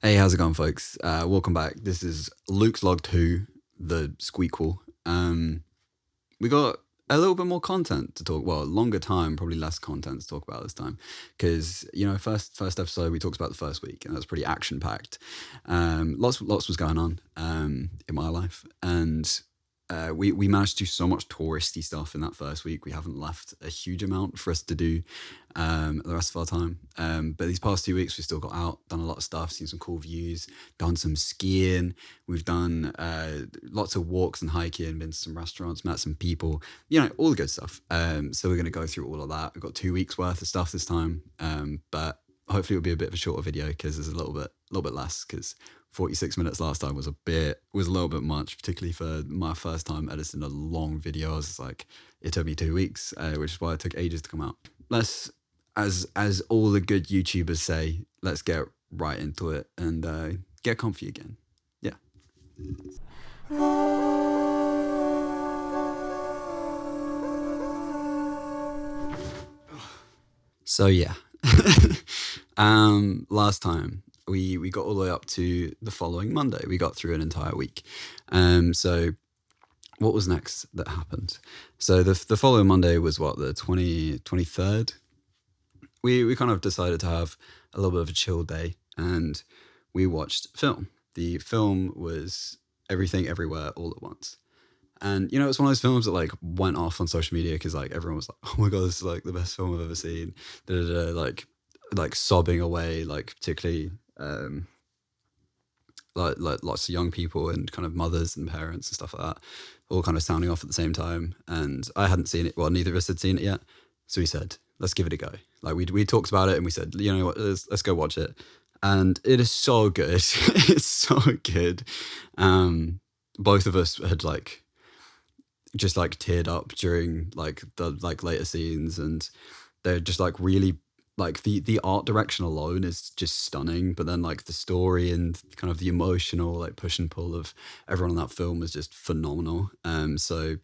Hey, how's it going, folks? Welcome back. This is Luke's Log 2, the squeakquel. We got a little bit more content to talk. Well, longer time, probably less content to talk about this time, because first episode we talked about the first week, and that was pretty action packed. Lots was going on in my life, and we managed to do so much touristy stuff in that first week. We haven't left a huge amount for us to do the rest of our time. But these past 2 weeks, we still got out, done a lot of stuff, seen some cool views, done some skiing. We've done lots of walks and hiking, been to some restaurants, met some people, all the good stuff. So we're going to go through all of that. We've got 2 weeks worth of stuff this time. But hopefully it'll be a bit of a shorter video because there's a little bit less, because 46 minutes last time was a little bit much, particularly for my first time editing a long video. I was like, it took me 2 weeks, which is why it took ages to come out. Let's, as all the good YouTubers say, let's get right into it and get comfy again. Yeah. So yeah, last time we got all the way up to the following Monday. We got through an entire week. So what was next that happened? So the following Monday was the 23rd. We kind of decided to have a little bit of a chill day, and we watched film. The film was Everything Everywhere All at Once. And, it's one of those films that, went off on social media because, everyone was like, oh, my God, this is, the best film I've ever seen. Like, sobbing away, particularly, lots of young people and kind of mothers and parents and stuff like that, all kind of sounding off at the same time. And I hadn't seen it. Well, neither of us had seen it yet. So we said, let's give it a go. We talked about it and we said, you know what, let's go watch it. And it is so good. It's so good. Both of us had just teared up during the later scenes, and they're just really the art direction alone is just stunning, but then the story and kind of the emotional push and pull of everyone in that film was just phenomenal. So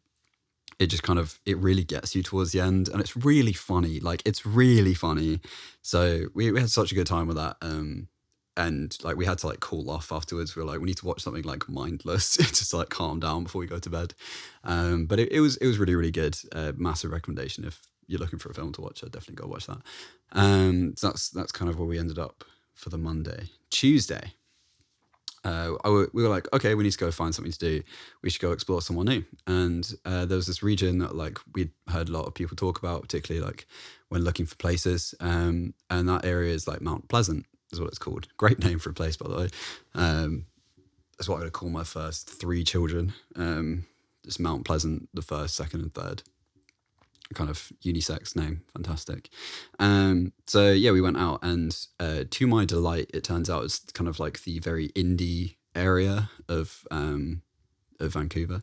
it just it really gets you towards the end, and it's really funny. It's really funny. So we had such a good time with that. And we had to cool off afterwards. We were we need to watch something mindless just to calm down before we go to bed. But it was really, really good. Massive recommendation if you're looking for a film to watch. I'd definitely go watch that. So that's kind of where we ended up for the Monday. Tuesday, we were like, okay, we need to go find something to do. We should go explore somewhere new. And there was this region that we'd heard a lot of people talk about, particularly when looking for places. And that area is Mount Pleasant is what it's called. Great name for a place, by the way. That's what I'm going to call my first 3 children. It's Mount Pleasant, the first, second, and third. Kind of unisex name. Fantastic. So yeah, we went out, and to my delight, it turns out it's kind of the very indie area of Vancouver.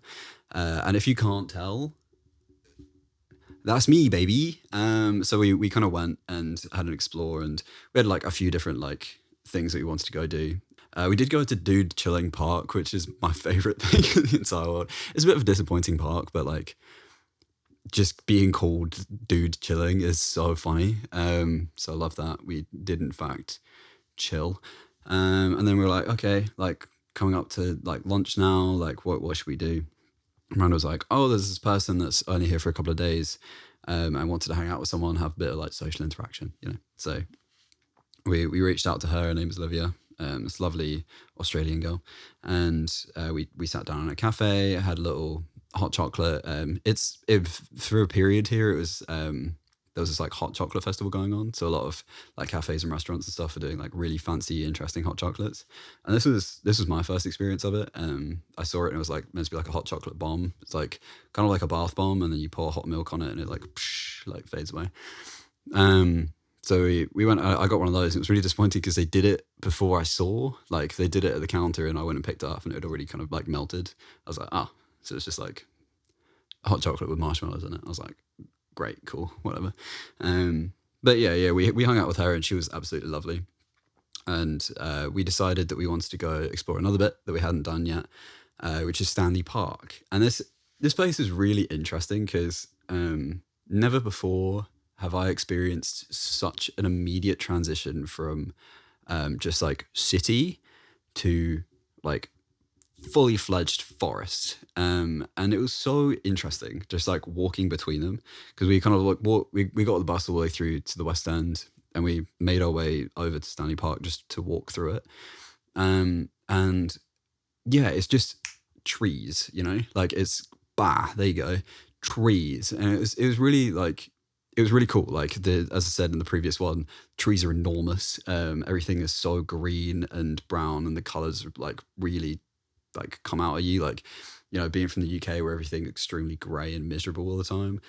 And if you can't tell, that's me, baby. So we kind of went and had an explore, and we had a few different things that we wanted to go do. We did go to Dude Chilling Park, which is my favorite thing in the entire world. It's a bit of a disappointing park, but just being called Dude Chilling is so funny. So I love that. We did in fact chill. And then we were okay, coming up to lunch now, what should we do? Miranda was like, oh, there's this person that's only here for a couple of days. I wanted to hang out with someone, have a bit of social interaction, So we reached out to her. Her name is Olivia, this lovely Australian girl. And we sat down in a cafe, had a little hot chocolate. Through a period here, it was there was this hot chocolate festival going on. So a lot of cafes and restaurants and stuff are doing really fancy, interesting hot chocolates. And this was my first experience of it. I saw it and it was meant to be a hot chocolate bomb. It's kind of like a bath bomb, and then you pour hot milk on it and it fades away. So we went, I got one of those. It was really disappointing because they did it before I saw, they did it at the counter, and I went and picked it up and it had already kind of melted. I was so it's just hot chocolate with marshmallows in it. I was great, cool, whatever. But yeah, we hung out with her, and she was absolutely lovely. And we decided that we wanted to go explore another bit that we hadn't done yet, which is Stanley Park. And this place is really interesting because never before have I experienced such an immediate transition from just city to like fully fledged forest, and it was so interesting just like walking between them, because we kind of like we got the bus all the way through to the West End, and we made our way over to Stanley Park just to walk through it, and yeah, it's just trees, like it's there you go, trees, and it was really like. It was really cool. Like as I said in the previous one, trees are enormous. Everything is so green and brown, and the colors like really like come out at you. Like, being from the UK where everything's extremely grey and miserable all the time,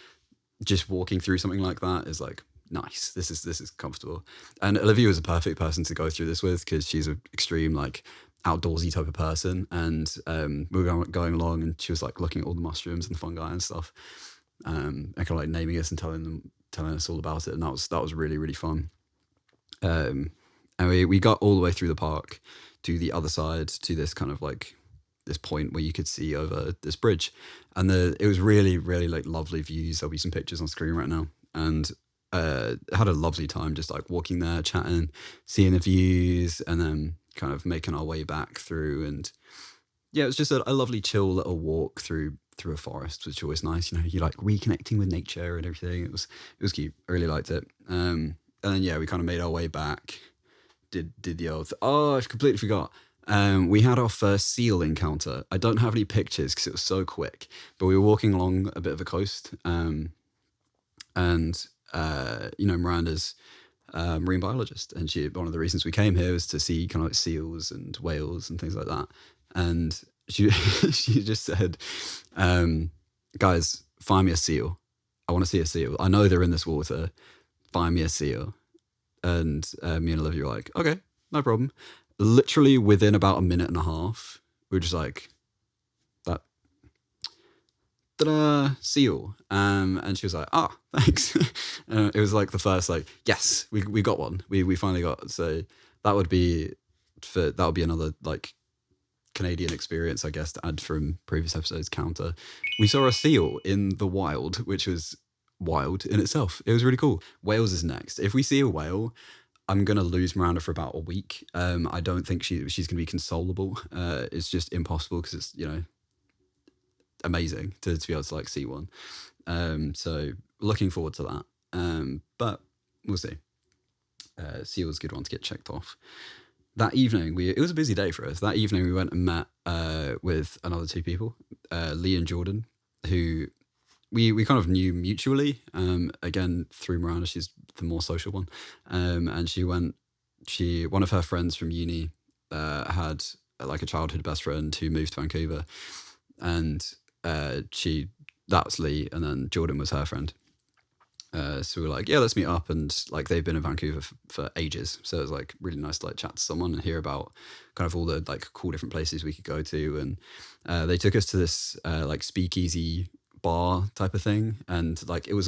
just walking through something like that is like nice. This is comfortable. And Olivia was a perfect person to go through this with, because she's an extreme like outdoorsy type of person. And we were going along, and she was like looking at all the mushrooms and the fungi and stuff, and kind of like naming us and telling us all about it. And that was really, really fun. And we got all the way through the park to the other side, to this kind of like this point where you could see over this bridge, and it was really, really like lovely views. There'll be some pictures on screen right now, and had a lovely time just like walking there, chatting, seeing the views, and then kind of making our way back through. And yeah, it was just a lovely chill little walk through a forest, which is always nice. You like reconnecting with nature and everything. It was cute. I really liked it. And then yeah, we kind of made our way back. Did the old I completely forgot. We had our first seal encounter. I don't have any pictures because it was so quick, but we were walking along a bit of a coast, and Miranda's marine biologist, and one of the reasons we came here was to see kind of like seals and whales and things like that. And she she just said, guys, find me a seal. I want to see a seal. I know they're in this water. Find me a seal. And me and Olivia were like, okay, no problem. Literally within about a minute and a half, we were just like, that, ta-da, seal. And she was like, thanks. It was like the first, like, yes, we got one. We finally got. So that would be another like Canadian experience, I guess, to add from previous episodes counter. We saw a seal in the wild, which was wild in itself. It was really cool. Whales is next. If we see a whale, I'm going to lose Miranda for about a week. I don't think she's going to be consolable. It's just impossible, because it's, amazing to be able to like see one. So looking forward to that. But we'll see. Seal's a good one to get checked off. That evening, it was a busy day for us. That evening, we went and met with another two people, Lee and Jordan, who we kind of knew mutually. Again, through Miranda, she's the more social one. And one of her friends from uni had like a childhood best friend who moved to Vancouver, and that's Lee, and then Jordan was her friend. So we were like, yeah, let's meet up. And like, they've been in Vancouver for ages. So it was like really nice to like chat to someone and hear about kind of all the like cool different places we could go to. And they took us to this like speakeasy bar type of thing. And like, it was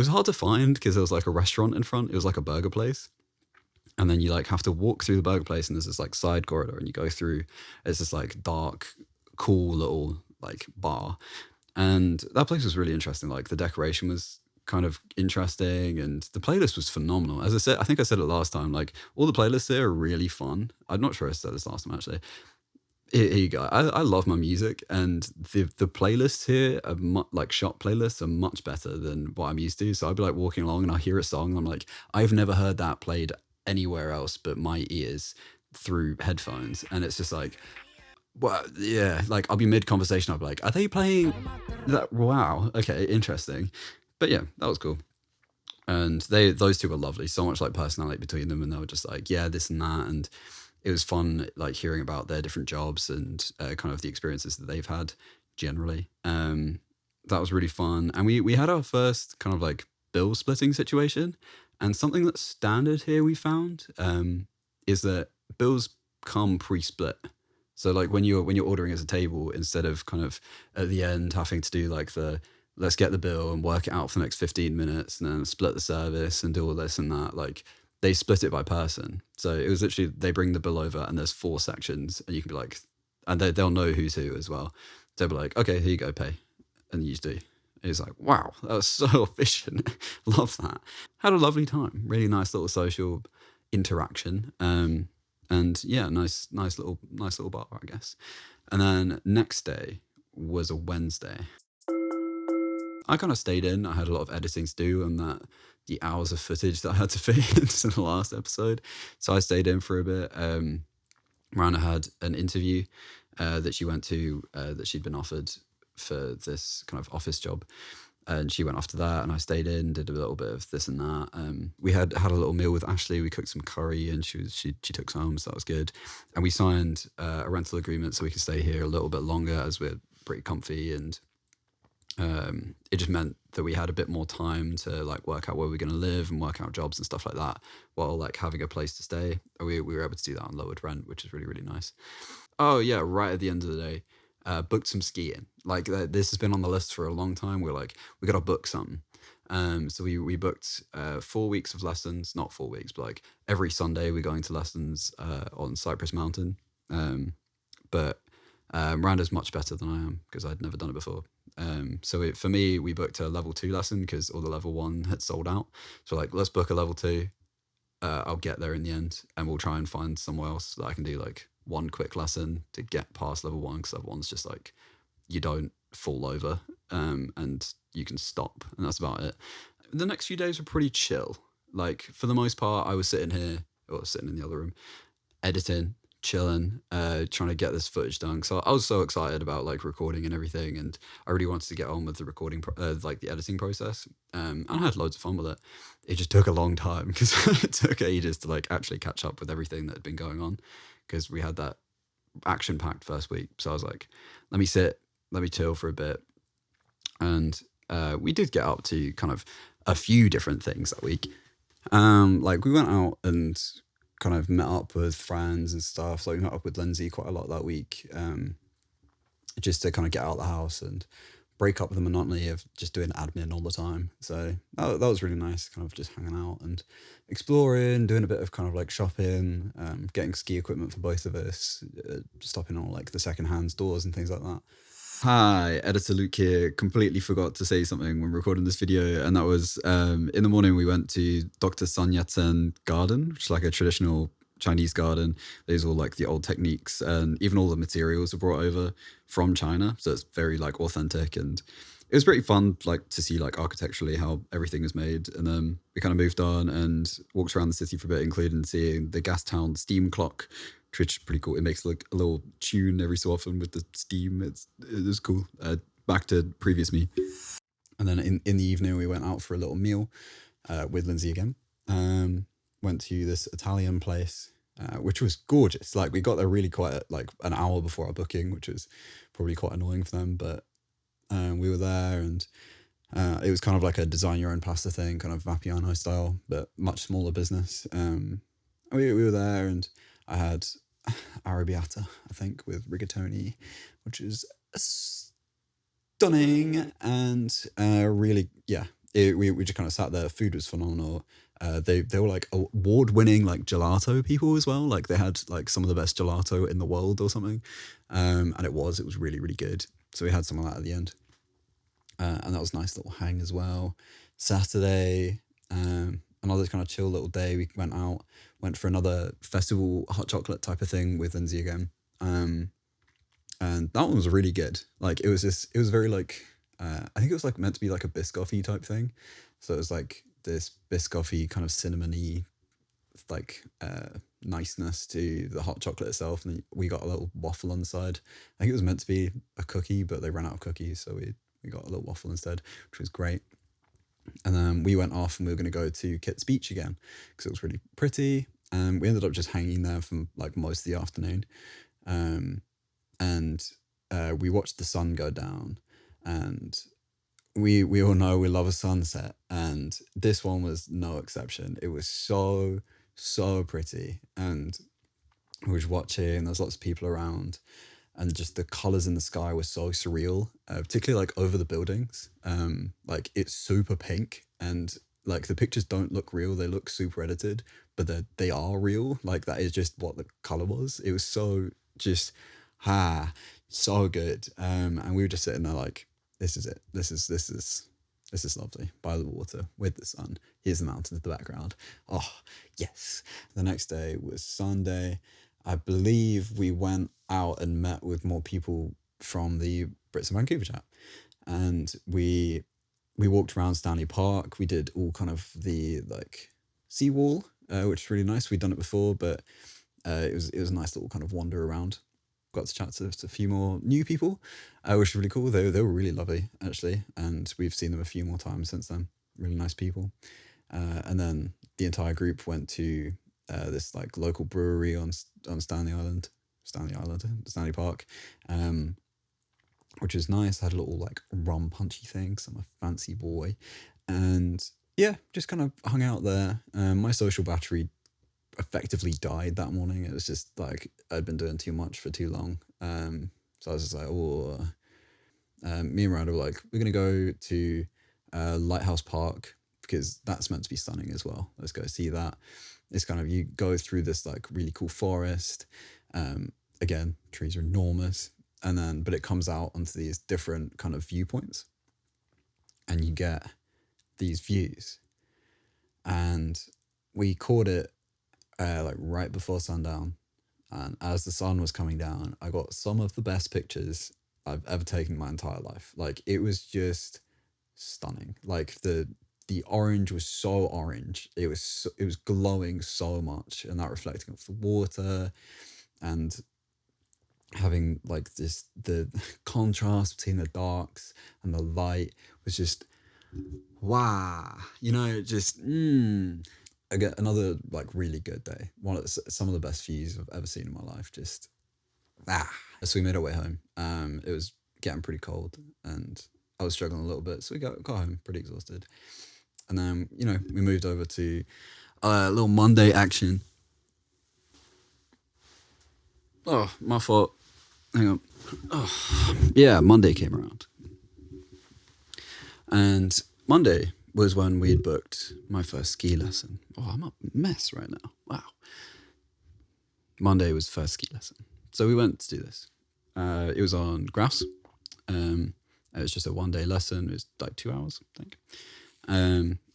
hard to find because there was like a restaurant in front. It was like a burger place. And then you like have to walk through the burger place, and there's this like side corridor, and you go through, it's this like dark, cool little like bar. And that place was really interesting. Like the decoration was kind of interesting, and the playlist was phenomenal. As I said, I think I said it last time, like all the playlists there are really fun. I'm not sure I said this last time actually. Here you go. I love my music, and the playlists here are like shop playlists are much better than what I'm used to. So I'd be like walking along and I hear a song and I'm like, I've never heard that played anywhere else but my ears through headphones. And it's just like, well, yeah, like I'll be mid conversation, I'll be like, are they playing that? Wow, okay, interesting. But yeah, that was cool. And those two were lovely. So much like personality between them, and they were just like, yeah, this and that. And it was fun, like hearing about their different jobs and kind of the experiences that they've had generally. That was really fun. And we had our first kind of like bill splitting situation. And something that's standard here we found is that bills come pre-split. So like when you're ordering as a table, instead of kind of at the end having to do like let's get the bill and work it out for the next 15 minutes and then split the service and do all this and that, like they split it by person. So it was literally, they bring the bill over and there's 4 sections, and you can be like, and they'll know who's who as well. They'll be like, okay, here you go, pay. And you just do. It's like, wow, that was so efficient. Love that. Had a lovely time. Really nice little social interaction. And And yeah, nice little bar, I guess. And then next day was a Wednesday. I kind of stayed in. I had a lot of editing to do on the hours of footage that I had to fit into the last episode. So I stayed in for a bit. Miranda had an interview that she went to that she'd been offered for this kind of office job. And she went after that, and I stayed in, did a little bit of this and that. We had a little meal with Ashley. We cooked some curry, and she took some home, so that was good. And we signed a rental agreement so we could stay here a little bit longer, as we're pretty comfy. And it just meant that we had a bit more time to like work out where we're going to live and work out jobs and stuff like that, while like having a place to stay. We were able to do that on lowered rent, which is really, really nice. Oh yeah, right at the end of the day, booked some skiing. Like this has been on the list for a long time. We're like, we got to book something. So we booked 4 weeks of lessons, not 4 weeks, but like every Sunday we're going to lessons on Cypress Mountain. But Miranda's much better than I am because I'd never done it before. So for me, we booked a level 2 lesson because all the level 1 had sold out. So like, let's book a level 2. I'll get there in the end, and we'll try and find somewhere else that I can do like one quick lesson to get past level 1, because level 1's just like, you don't fall over and you can stop, and that's about it. The next few days were pretty chill. Like for the most part, I was sitting here, or sitting in the other room, editing, chilling, trying to get this footage done. So I was so excited about like recording and everything, and I really wanted to get on with the recording, like the editing process. And I had loads of fun with it. It just took a long time because it took ages to like actually catch up with everything that had been going on, because we had that action-packed first week. So I was like, let me sit, let me chill for a bit. And we did get up to kind of a few different things that week. Like we went out and kind of met up with friends and stuff. Like we met up with Lindsay quite a lot that week, just to kind of get out of the house and break up with the monotony of just doing admin all the time. So that was really nice, kind of just hanging out and exploring, doing a bit of kind of like shopping, getting ski equipment for both of us, stopping on like the secondhand stores and things like that. Hi, Editor Luke here. Completely forgot to say something when recording this video, and that was in the morning we went to Dr. Sun Yat-Sen Garden, which is like a traditional Chinese garden. There's all like the old techniques, and even all the materials were brought over from China, so it's very like authentic, and it was pretty fun like to see like architecturally how everything is made. And then we kind of moved on and walked around the city for a bit, including seeing the Gastown Steam Clock, which is pretty cool. It makes like a little tune every so often with the steam. It was cool. Back to previous me. And then in the evening we went out for a little meal with Lindsay again. Went to this Italian place, which was gorgeous. Like we got there really quite like an hour before our booking, which was probably quite annoying for them. But we were there, and it was kind of like a design your own pasta thing, kind of Vapiano style, but much smaller business. We were there, and I had arrabbiata, I think, with rigatoni, which is stunning, and really, yeah. We just kind of sat there. Food was phenomenal. They were like award-winning like gelato people as well. Like they had like some of the best gelato in the world or something, and it was really, really good. So we had some of that at the end, and that was a nice little hang as well. Saturday, another kind of chill little day. We went for another festival hot chocolate type of thing with Lindsay again, and that one was really good. Like it was very like I think it was like meant to be like a Biscoffy type thing. So it was like this Biscoffy kind of cinnamony like niceness to the hot chocolate itself, and we got a little waffle on the side. I think it was meant to be a cookie, but they ran out of cookies, so we got a little waffle instead, which was great. And then we went off and we were going to go to Kitts Beach again because it was really pretty. And we ended up just hanging there for like most of the afternoon. And we watched the sun go down, and we all know we love a sunset, and this one was no exception. It was so pretty, and we were just watching. There's lots of people around, and just the colors in the sky were so surreal, particularly like over the buildings. Like it's super pink, and like the pictures don't look real, they look super edited, but they are real. Like that is just what the color was. It was so just so good. And we were just sitting there like, this is it. This is This is lovely. By the water, with the sun. Here's the mountains in the background. Oh, yes. The next day was Sunday. I believe we went out and met with more people from the Brits in Vancouver chat. And we walked around Stanley Park. We did all kind of the like seawall, which is really nice. We'd done it before, but it was a nice little kind of wander around. Got to chat to a few more new people, which is really cool. They were really lovely, actually. And we've seen them a few more times since then. Really nice people. And then the entire group went to this like local brewery on Stanley Park, which was nice. Had a little like rum punchy thing, so I'm a fancy boy. And yeah, just kind of hung out there. My social battery effectively died that morning. It was just like I'd been doing too much for too long. So I was just like, oh, me and Miranda were like, we're going to go to Lighthouse Park because that's meant to be stunning as well. Let's go see that. It's kind of, you go through this like really cool forest. Again, trees are enormous. And then, but it comes out onto these different kind of viewpoints and you get these views. And we caught it like right before sundown, and as the sun was coming down, I got some of the best pictures I've ever taken in my entire life. Like it was just stunning. Like the orange was so orange. It was glowing so much, and that reflecting off the water, and having like this the contrast between the darks and the light was just wow. Just again, another like really good day. Some of the best views I've ever seen in my life. Just So we made our way home. It was getting pretty cold and I was struggling a little bit, so we got home pretty exhausted. And then we moved over to a little Monday action. Oh, my fault. Hang on. Oh, yeah, Monday came around, and Monday was when we had booked my first ski lesson. Oh, I'm a mess right now. Wow. Monday was first ski lesson. So we went to do this. It was on Grouse. It was just a 1-day lesson. It was like 2 hours, I think.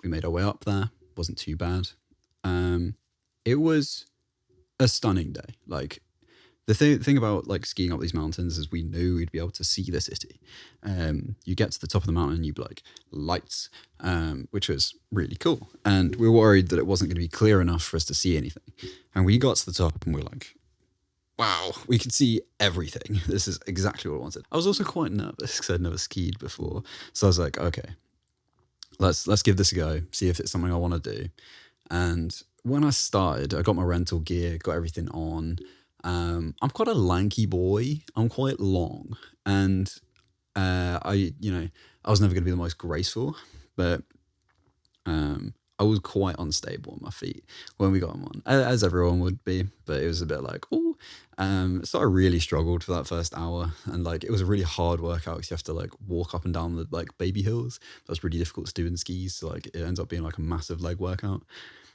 We made our way up there. Wasn't too bad. It was a stunning day. Like, the thing about like skiing up these mountains is we knew we'd be able to see the city. You get to the top of the mountain and you'd be like, lights, which was really cool. And we were worried that it wasn't going to be clear enough for us to see anything. And we got to the top and we were like, wow, we could see everything. This is exactly what I wanted. I was also quite nervous because I'd never skied before. So I was like, okay, let's give this a go, see if it's something I want to do. And when I started, I got my rental gear, got everything on. I'm quite a lanky boy. I'm quite long, and I was never going to be the most graceful, but I was quite unstable on my feet when we got them on, as everyone would be. But it was a bit like, oh, so I really struggled for that first hour, and like it was a really hard workout because you have to like walk up and down the like baby hills. That's really difficult to do in skis. So like it ends up being like a massive leg workout.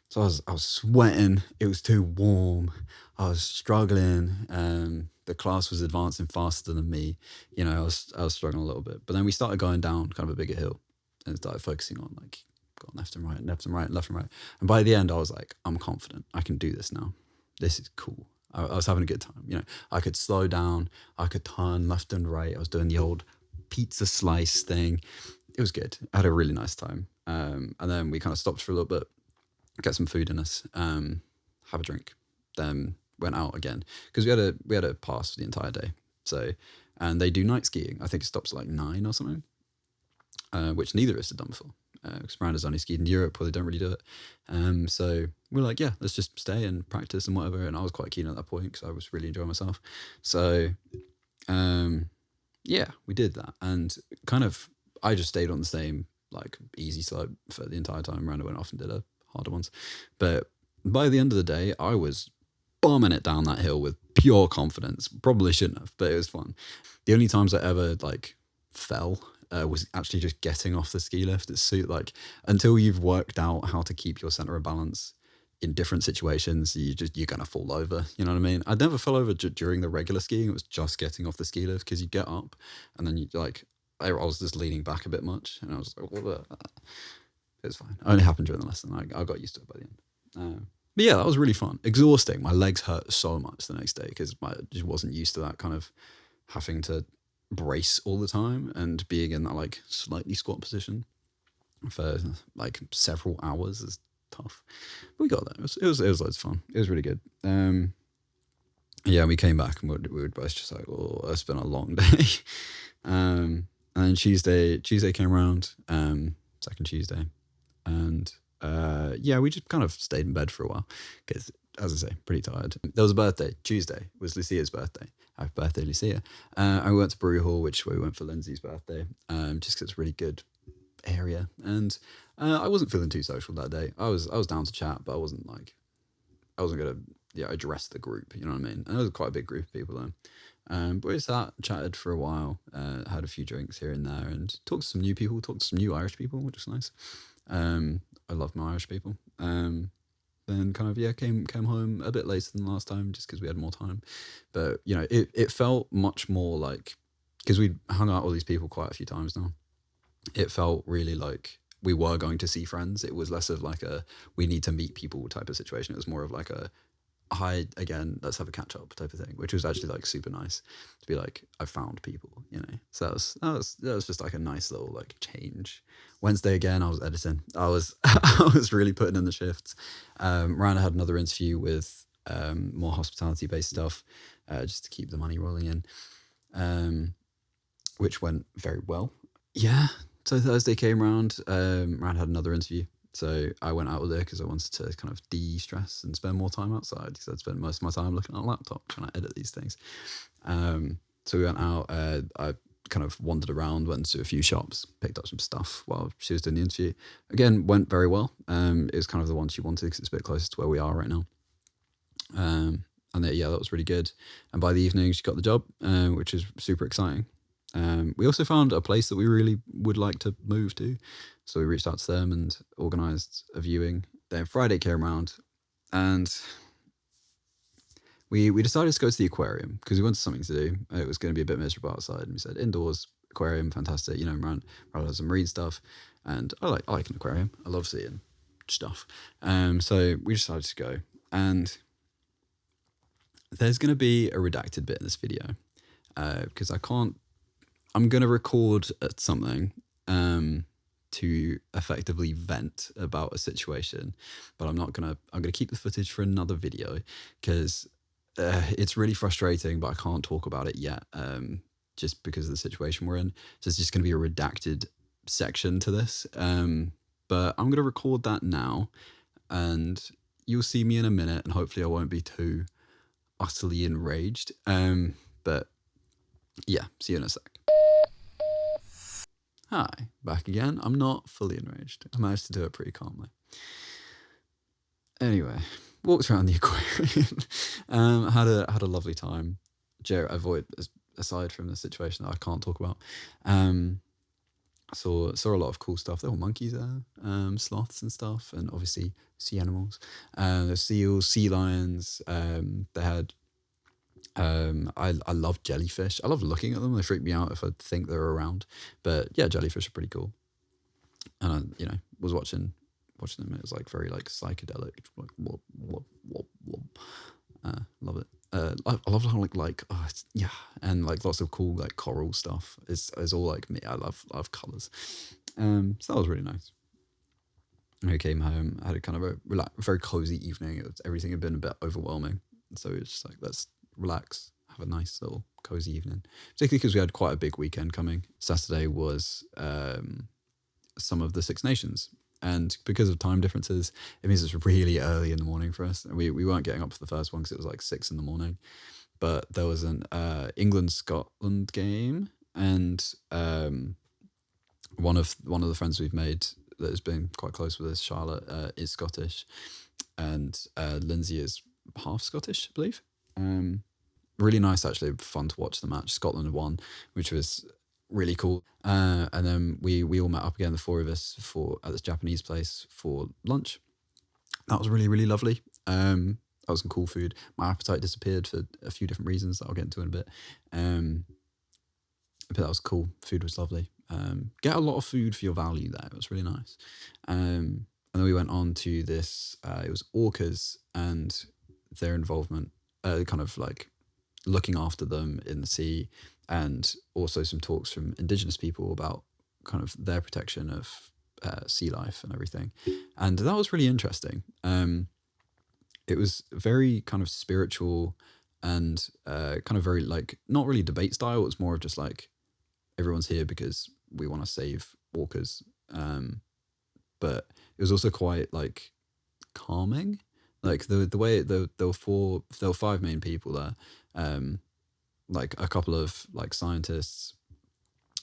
So I was sweating. It was too warm. I was struggling. The class was advancing faster than me. I was struggling a little bit. But then we started going down kind of a bigger hill and started focusing on like going left and right, left and right, left and right. And by the end, I was like, I'm confident. I can do this now. This is cool. I was having a good time. I could slow down. I could turn left and right. I was doing the old pizza slice thing. It was good. I had a really nice time. And then we kind of stopped for a little bit, get some food in us, have a drink, then went out again because we had a pass for the entire day. So, and they do night skiing. I think it stops at like 9 or something, which neither of us had done before. Because Miranda's only skied in Europe where they don't really do it. So we're like, yeah, let's just stay and practice and whatever. And I was quite keen at that point because I was really enjoying myself. So, yeah, we did that, and kind of I just stayed on the same like easy slope for the entire time. Miranda went off and did a harder ones, but by the end of the day I was bombing it down that hill with pure confidence. Probably shouldn't have, but it was fun. The only times I ever like fell was actually just getting off the ski lift. It's so like until you've worked out how to keep your center of balance in different situations, you're gonna fall over. You know what I mean? I never fell over during the regular skiing. It was just getting off the ski lift because you get up and then you like I was just leaning back a bit much, and I was like, well, it was fine. It only happened during the lesson. I got used to it by the end. But yeah, that was really fun. Exhausting. My legs hurt so much the next day because I just wasn't used to that kind of having to brace all the time and being in that like slightly squat position for like several hours is tough. But we got there. It was loads of fun. It was really good. Yeah, we came back and we were both just like, oh, it's been a long day. And then Tuesday came around, second Tuesday, and yeah, we just kind of stayed in bed for a while because, as I say, pretty tired. There was a birthday. Tuesday was Lucia's birthday. Happy birthday, Lucia. And we went to Brewery Hall, which we went for Lindsay's birthday, just because it's a really good area. And I wasn't feeling too social that day. I was down to chat, but I wasn't gonna address the group. You know what I mean? And there was quite a big group of people though. But we sat, chatted for a while, had a few drinks here and there, and talked to some new people, talked to some new Irish people, which is nice. I love my Irish people. Then kind of came home a bit later than last time just because we had more time. But you know, it felt much more like, because we'd hung out with all these people quite a few times now, it felt really like we were going to see friends. It was less of like a we need to meet people type of situation. It was more of like a hi again, let's have a catch up type of thing, which was actually like super nice to be like, I found people, you know. So that was just like a nice little like change. Wednesday again, I was editing. I was I was really putting in the shifts. Ryan had another interview with more hospitality based stuff, just to keep the money rolling in, which went very well. Yeah. So Thursday came around. Ryan had another interview. So I went out with her because I wanted to kind of de-stress and spend more time outside because I'd spent most of my time looking at a laptop trying to edit these things. So we went out. I kind of wandered around, went to a few shops, picked up some stuff while she was doing the interview. Again, went very well. It was kind of the one she wanted because it's a bit closer to where we are right now. And that was really good. And by the evening, she got the job, which is super exciting. We also found a place that we really would like to move to. So we reached out to them and organised a viewing. Then Friday came around and we decided to go to the aquarium because we wanted something to do. It was going to be a bit miserable outside. And we said, indoors, aquarium, fantastic. You know, around some marine stuff. And I like an aquarium. I love seeing stuff. So we decided to go. And there's going to be a redacted bit in this video because I'm going to record something to effectively vent about a situation, but I'm going to keep the footage for another video because it's really frustrating, but I can't talk about it yet just because of the situation we're in. So it's just going to be a redacted section to this. But I'm going to record that now and you'll see me in a minute and hopefully I won't be too utterly enraged. But yeah, see you in a sec. Hi, back again. I'm not fully enraged. I managed to do it pretty calmly. Anyway, walked around the aquarium. Had a lovely time. Aside from the situation that I can't talk about, saw a lot of cool stuff. There were monkeys there, sloths and stuff, and obviously sea animals. There's seals, sea lions. They had. I love jellyfish. I love looking at them. They freak me out if I think they're around. But yeah, jellyfish are pretty cool. And I, was watching them. It was like very like psychedelic. Like love it. I love how and like lots of cool like coral stuff is all like me. I love colours. So that was really nice. I came home. I had a kind of a very cozy evening. Everything had been a bit overwhelming, so it's just like let's relax, have a nice little cozy evening, particularly because we had quite a big weekend coming. Saturday was some of the Six Nations, and because of time differences it means it's really early in the morning for us. We weren't getting up for the first one because it was like 6 a.m, but there was an England-Scotland game, and one of the friends we've made that has been quite close with us, Charlotte, is Scottish, and Lindsay is half Scottish, I believe. Really nice, actually, fun to watch the match. Scotland won, which was really cool. And then we all met up again, the four of us, at this Japanese place for lunch. That was really, really lovely. That was some cool food. My appetite disappeared for a few different reasons that I'll get into in a bit. but that was cool. Food was lovely. Get a lot of food for your value there. It was really nice. And then we went on to this, it was orcas and their involvement, kind of like looking after them in the sea, and also some talks from Indigenous people about kind of their protection of sea life and everything. And that was really interesting. It was very kind of spiritual and kind of very like, not really debate style. It's more of just like, everyone's here because we want to save orcas. But it was also quite like calming. Like the way there were 5 main people there. Like a couple of like scientists,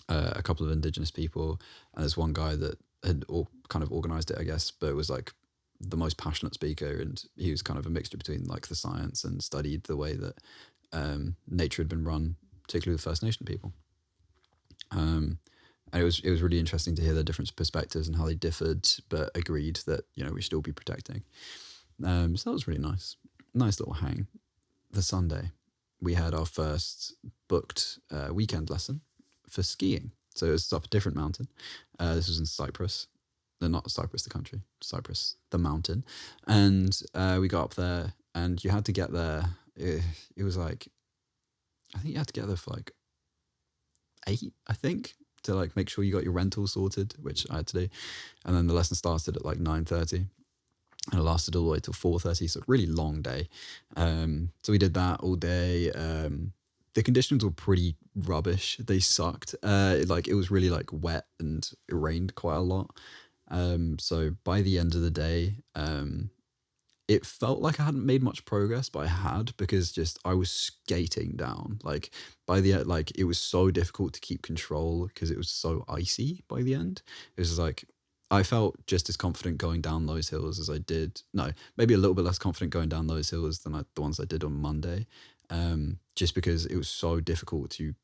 a couple of Indigenous people, and there's one guy that had all kind of organized it, I guess, but it was like the most passionate speaker, and he was kind of a mixture between like the science and studied the way that nature had been run, particularly with First Nation people. And it was really interesting to hear their different perspectives and how they differed, but agreed that, you know, we should all be protecting. So that was really nice. Nice little hang. The Sunday, we had our first booked weekend lesson for skiing. So it was up a different mountain. This was in Cypress. No, not Cypress, the country. Cypress, the mountain. And we got up there, and you had to get there. It was like, I think you had to get there for like 8, I think, to like make sure you got your rental sorted, which I had to do. And then the lesson started at like 9:30. And it lasted all the way till 4:30, so a really long day. So we did that all day. The conditions were pretty rubbish. They sucked. It was really like wet, and it rained quite a lot. So by the end of the day, it felt like I hadn't made much progress, but I had, because just I was skating down. Like by the end, like it was so difficult to keep control because it was so icy by the end. It was like, I felt just as confident going down those hills as I did. No, maybe a little bit less confident going down those hills than the ones I did on Monday. Just because it was so difficult to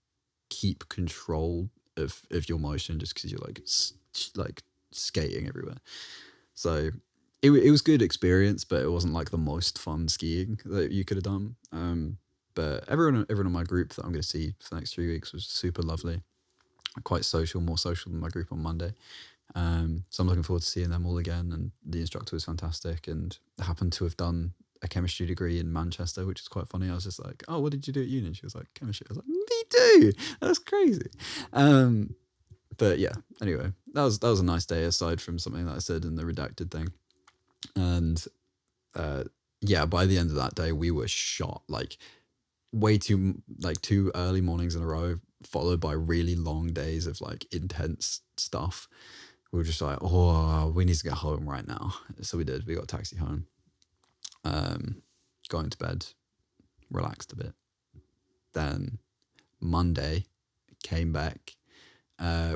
keep control of your motion, just because you're like skating everywhere. So it was good experience, but it wasn't like the most fun skiing that you could have done. But everyone in my group that I'm going to see for the next 3 weeks was super lovely. Quite social, more social than my group on Monday. So I'm looking forward to seeing them all again, and the instructor was fantastic, and happened to have done a chemistry degree in Manchester, which is quite funny. I was just like, oh, what did you do at uni? And she was like, chemistry. I was like, me too. That's crazy. But yeah, anyway, that was a nice day, aside from something that I said in the redacted thing. And yeah, by the end of that day, we were shot like way too, like 2 early mornings in a row, followed by really long days of like intense stuff. We were just like, oh, we need to get home right now. So we did. We got a taxi home, got into bed, relaxed a bit. Then Monday, came back.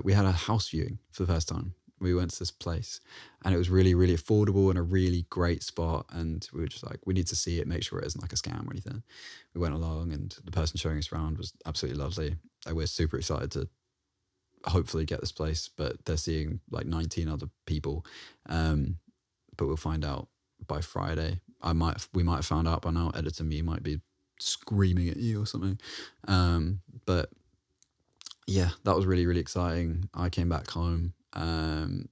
We had a house viewing for the first time. We went to this place, and it was really, really affordable and a really great spot. And we were just like, we need to see it, make sure it isn't like a scam or anything. We went along, and the person showing us around was absolutely lovely. And we're super excited to hopefully get this place, but they're seeing like 19 other people. But we'll find out by Friday. We might have found out by now. Editor me might be screaming at you or something. But yeah, that was really, really exciting. I came back home.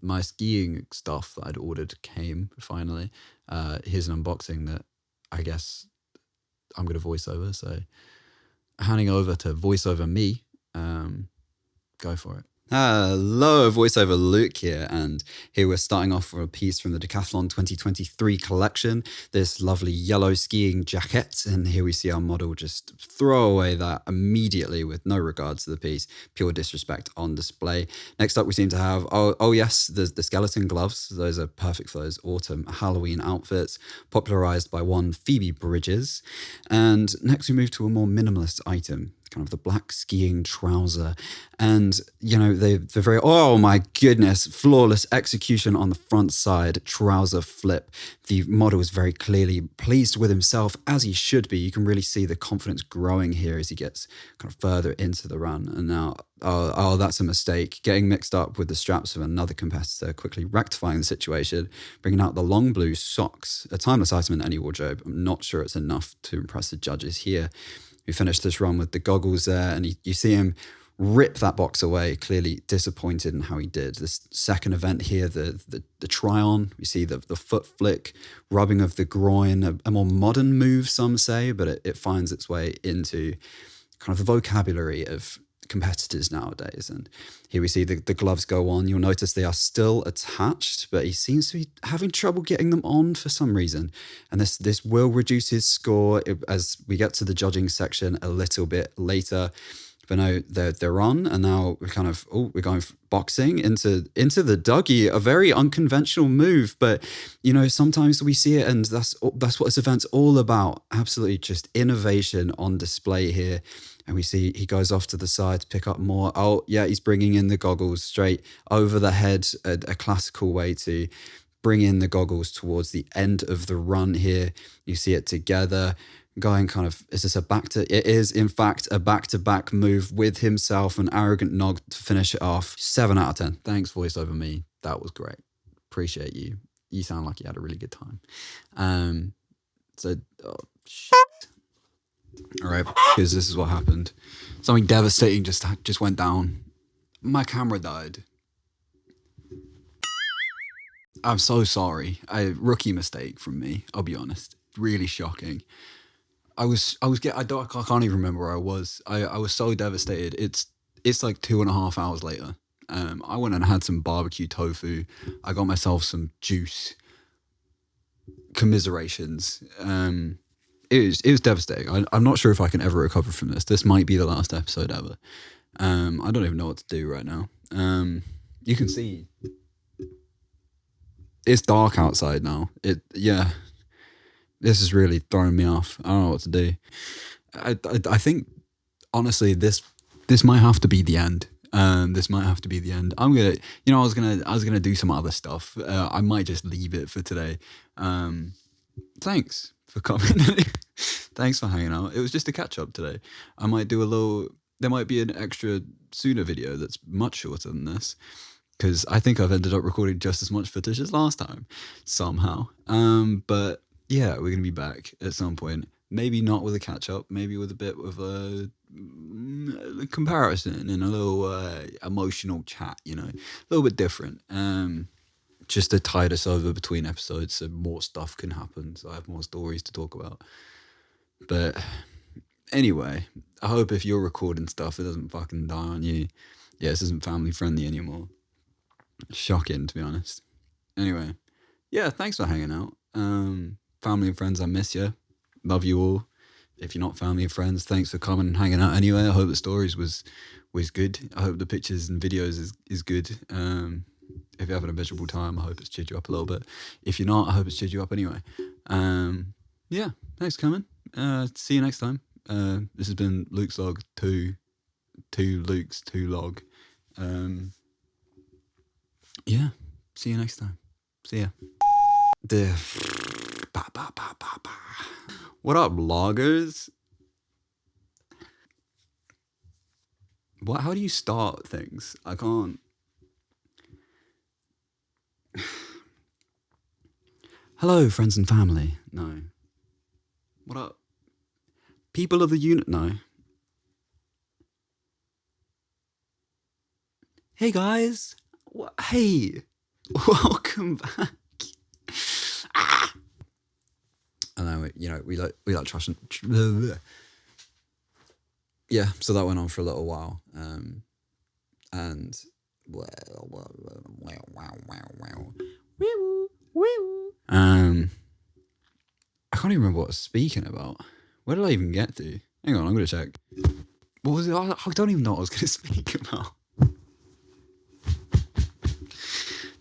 My skiing stuff that I'd ordered came finally. Here's an unboxing that I guess I'm going to voice over. So handing over to voiceover me. Go for it. Hello, voiceover Luke here, and here we're starting off with a piece from the Decathlon 2023 collection, this lovely yellow skiing jacket, and here we see our model just throw away that immediately with no regard to the piece, pure disrespect on display. Next up we seem to have, oh yes, the skeleton gloves. Those are perfect for those autumn Halloween outfits, popularized by one Phoebe Bridges. And next we move to a more minimalist item, kind of the black skiing trouser. And, you know, they're very, oh my goodness, flawless execution on the front side, trouser flip. The model is very clearly pleased with himself, as he should be. You can really see the confidence growing here as he gets kind of further into the run. And now, oh, that's a mistake. Getting mixed up with the straps of another competitor, quickly rectifying the situation, bringing out the long blue socks, a timeless item in any wardrobe. I'm not sure it's enough to impress the judges here. We finished this run with the goggles there, and you see him rip that box away, clearly disappointed in how he did. This second event here, the try-on, we see the foot flick, rubbing of the groin, a more modern move, some say, but it finds its way into kind of the vocabulary of competitors nowadays. And here we see the gloves go on. You'll notice they are still attached, but he seems to be having trouble getting them on for some reason. And this will reduce his score as we get to the judging section a little bit later. But no, they're on, and now we're going boxing into the Dougie, a very unconventional move. But sometimes we see it, and that's what this event's all about. Absolutely, just innovation on display here. And we see he goes off to the side to pick up more. Oh yeah, he's bringing in the goggles straight over the head, a classical way to bring in the goggles towards the end of the run here. You see it together. Going it is in fact a back-to-back move with himself, an arrogant nog to finish it off. 7 out of 10. Thanks, voice over me. That was great. Appreciate you. You sound like you had a really good time. Shit. All right, because this is what happened. Something devastating just went down. My camera died. I'm so sorry. A rookie mistake from me. I'll be honest. Really shocking. I can't even remember where I was. I was so devastated. It's like 2.5 hours later. I went and had some barbecue tofu. I got myself some juice. Commiserations. It was devastating. I'm not sure if I can ever recover from this. This might be the last episode ever. I don't even know what to do right now. You can see it's dark outside now. This is really throwing me off. I don't know what to do. I think honestly this might have to be the end. This might have to be the end. I'm gonna, I was gonna do some other stuff. I might just leave it for today. Thanks for coming. Thanks for hanging out. It was just a catch up today. I might do there might be an extra sooner video that's much shorter than this, because I think I've ended up recording just as much footage as last time somehow. But yeah, we're going to be back at some point. Maybe not with a catch-up, maybe with a bit of a comparison and a little emotional chat, a little bit different. Just to tide us over between episodes so more stuff can happen, so I have more stories to talk about. But anyway, I hope if you're recording stuff, it doesn't fucking die on you. Yeah, this isn't family-friendly anymore. Shocking, to be honest. Anyway, yeah, thanks for hanging out. Family and friends, I miss you. Love you all. If you're not family and friends, thanks for coming and hanging out anyway. I hope the stories was good. I hope the pictures and videos is good. If you're having a miserable time, I hope it's cheered you up a little bit. If you're not, I hope it's cheered you up anyway. Yeah, thanks for coming. See you next time. This has been Luke's Log 2Luke2Log. Yeah, see you next time. See ya. What up, loggers? How do you start things? I can't. Hello, friends and family. No. What up? People of the unit. No. Hey guys. Hey. Welcome back. And then we like trash and yeah. So that went on for a little while, and I can't even remember what I was speaking about. Where did I even get to? Hang on, I'm gonna check. What was it? I don't even know what I was gonna speak about.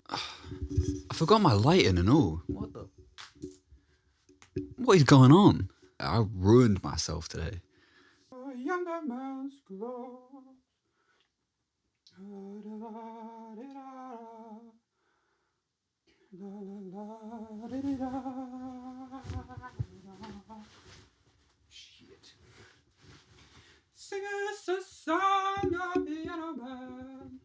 I forgot my lighting and all. What is going on? I ruined myself today. A younger man's glow. Shit. Sing us a song of the yellow man.